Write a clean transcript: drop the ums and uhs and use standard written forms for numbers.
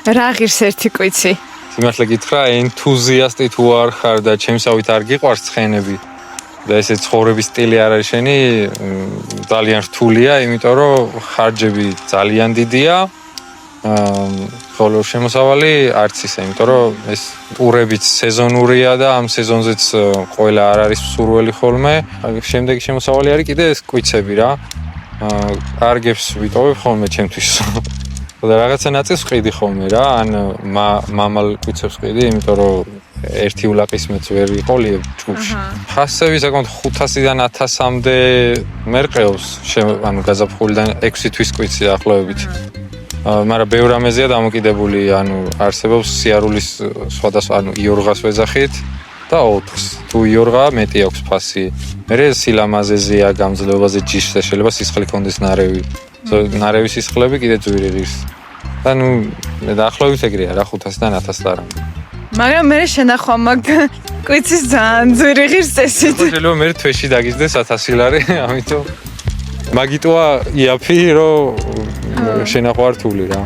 რა ღირს ერთი კვიცი? სიმართლე გითხრა, ენთუზიასტი თუ არ ხარ და ჩემსავით არ გიყვარს ცხენები და ესე ცხოვრების სტილი არ არის შენი, ძალიან რთულია, იმიტომ რომ ხარჯები ძალიან დიდია. ხოლო შემოსავალი არც ისე, იმიტომ რომ ეს ტურებიც სეზონურია და ამ სეზონზეც ყველა არ არის მსურველი ხოლმე. შემდეგი შემოსავალი არის კიდე ეს კვიცები რა. კარგებს ვიტოვებ ხოლმე ჩემთვის. და რაღაცა ნაწილს ვყიდი ხოლმე რა, ან მამალ კვიცებს ვყიდი, იმიტომ რომ ერთი ულაყის მეც ვერ ვიყოლიებ ჯგუფში. ხასები საკმაოდ 500-დან 1000-მდე მერყეობს, ანუ გაზაფხულიდან 6 თვის კვიცი დაახლოებით. მაგრამ ბევრ ამეზეა დამოკიდებული, ანუ არსებობს სიარულის სხვადასხვა, ანუ იორღას ვეძახით და 4-ს. თუ იორღა მეტი აქვს ფასი. მერე სილამაზეზეა, გამძლეობაზე ჯიშზე შეიძლება სისხლი კონდეს ნარევი. ნარევის სისხლები კიდე ძვირი ღირს. და ნუ დაახლოებით ეგრეა რა 500-დან 1000 და რა. მაგრამ მე შენახვა მაგ კვიცის ძალიან ძვირი ღირს წესით. შეიძლება მე თვეში დაგიზდეს 1000 ლარი, ამიტომ მაგიტოა იაფი რომ შენახვა რთული რა.